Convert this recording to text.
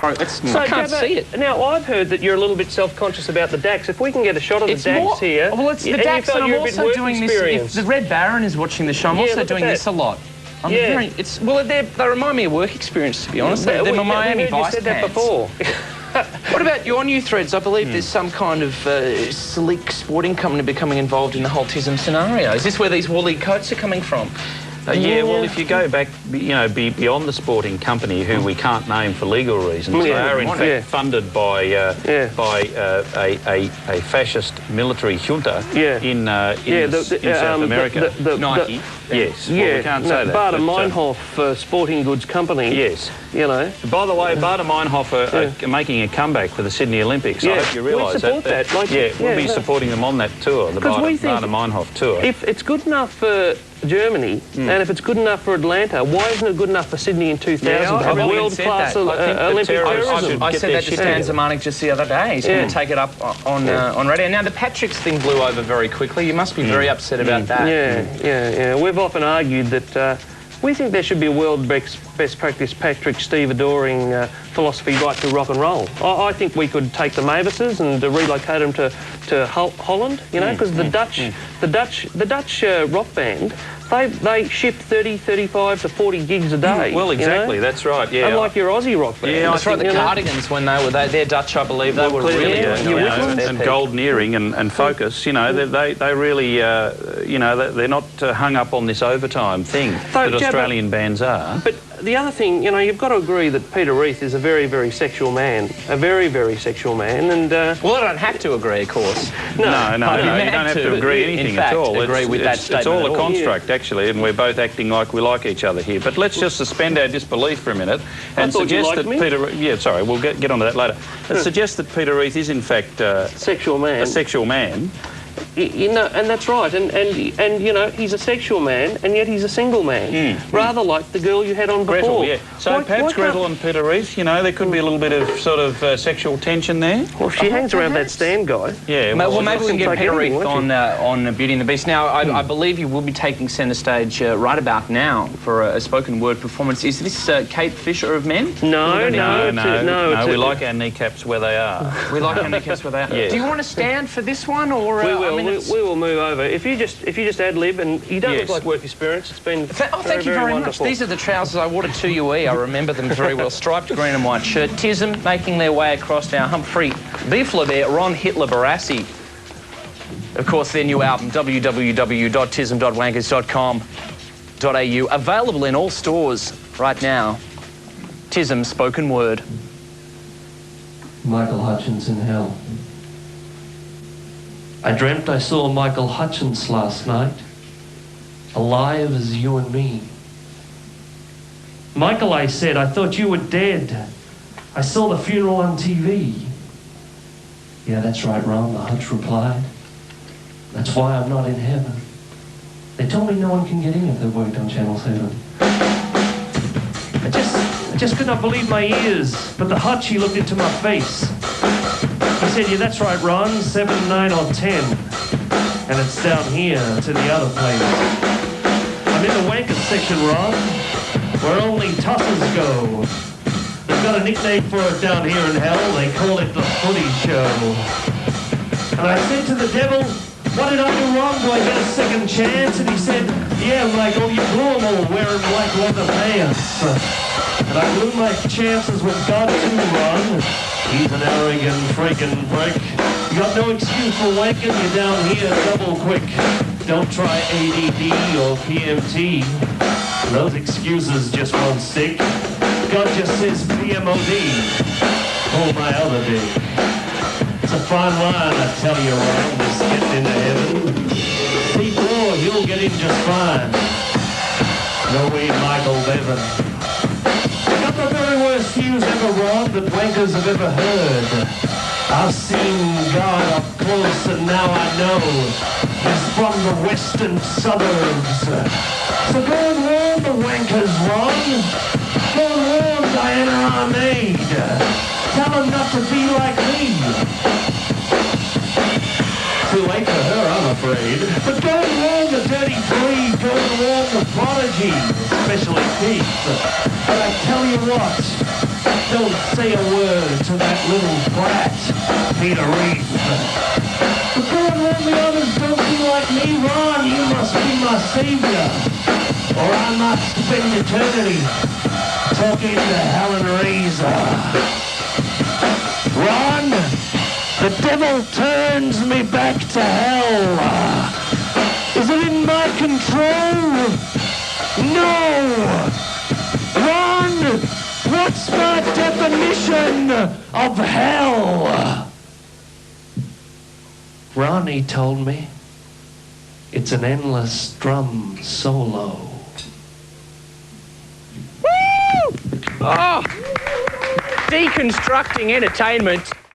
I can't see it. Now, I've heard that you're a little bit self-conscious about the DAX. If we can get a shot of the DAX here... Well, it's the DAX, and I'm also doing this... If the Red Baron is watching the show, I'm also doing this a lot. Well, they remind me of work experience, to be honest. They're my Miami Vice said that before. What about your new threads? I believe there's some kind of sleek sporting company becoming involved in the whole TISM scenario. Is this where these woolly coats are coming from? Yeah, well, if you go back, beyond the sporting company, who we can't name for legal reasons, they are in fact funded by a fascist military junta in South America. Nike. Yes. Well, we can't say that. Baader Meinhof Sporting Goods Company. Yes. You know. By the way, Baader Meinhof are making a comeback for the Sydney Olympics. I hope you realise that. We'll be supporting them on that tour, the Baader Meinhof tour. If it's good enough for Germany, and if it's good enough for Atlanta, why isn't it good enough for Sydney in 2000 to have world-class Olympic tourism? I said that to Stan Zemanek just the other day. He's going to take it up on radio. Now, the Patrick's thing blew over very quickly. You must be very upset about that. Yeah. We've often argued that we think there should be a world best practice Patrick stevedoring philosophy right to rock and roll. I think we could take the Mavises and relocate them to Holland, because the Dutch rock band, they ship 30, 35 to 40 gigs a day. Well, exactly, that's right, yeah. Unlike your Aussie rock band. Yeah, that's right, the Cardigans, when they're Dutch, I believe, they were really... and Golden Earring and Focus, they really, they're not hung up on this overtime thing that Australian bands are. But the other thing, you've got to agree that Peter Reith is a very, very sexual man. A very, very sexual man, and... Well, I don't have to agree, of course. No, you don't have to agree anything at all. It's all a construct, actually, and we're both acting like we like each other here. But let's just suspend our disbelief for a minute and suggest that Peter... Yeah, sorry, we'll get onto that later. Suggest that Peter Reith is, in fact... a sexual man. And that's right, and he's a sexual man, and yet he's a single man, rather like the girl you had on before. Gretel, yeah. So perhaps Gretel and Peter Reith, there could be a little bit of sort of sexual tension there. Well, she hangs around that Stan guy. Yeah. Well, maybe we can get Peter Reith on Beauty and the Beast. Now, I believe you will be taking centre stage right about now for a spoken word performance. Is this Kate Fisher of Men? No. We like our kneecaps where they are. We like our kneecaps where they are. Yeah. Do you want to stand for this one, or we will move over. If you just ad lib, and you don't look like work experience. It's been thank you very much. These are the trousers I wore to 2UE. I remember them very well. Striped green and white shirt. TISM making their way across now. Humphrey Beefler there. Ron Hitler Barassi. Of course, their new album, www.tism.wankers.com.au. Available in all stores right now. TISM spoken word. Michael Hutchence in hell. I dreamt I saw Michael Hutchence last night, alive as you and me. Michael, I said, I thought you were dead. I saw the funeral on TV. Yeah, that's right, Ron, the Hutch replied. That's why I'm not in heaven. They told me no one can get in if they've worked on Channel 7. I just could not believe my ears, but the Hutch, he looked into my face. He said, yeah, that's right, Ron, 7, 9 or 10. And it's down here to the other place. I'm in the wankers section, Ron, where only tossers go. They've got a nickname for it down here in hell. They call it the footy show. And I said to the devil, what did I do wrong? Do I get a second chance? And he said, yeah, Michael, you blew them all wearing black leather pants. And I blew my chances with God too, Ron. He's an arrogant freaking prick. You got no excuse for wanking, you're down here double quick. Don't try ADD or PMT. Those excuses just won't stick. God just says PMOD. Pull my other dick. It's a fine line, I tell you, Ron, just getting into heaven. See, boy, you'll get in just fine. No way, Michael Bevan. The very worst news ever, Ron, that wankers have ever heard. I've seen God up close and now I know he's from the western suburbs. So go and warn the wankers, Ron. Go and warn Diana Armaid. Tell them not to be like me. Too late for her, I'm afraid. But go and warn the Dirty Three. Go and warn the Prodigy, especially Pete. But I tell you what, Don't say a word to that little brat, Peter Reed. But go and warn the others, don't be like me, Ron. You must be my savior, or I might spend eternity talking to Helen Razor. Ron, the devil turns me back to hell. Is it in my control? No! Ron, what's my definition of hell? Ronnie told me it's an endless drum solo. Woo! Oh! Deconstructing entertainment.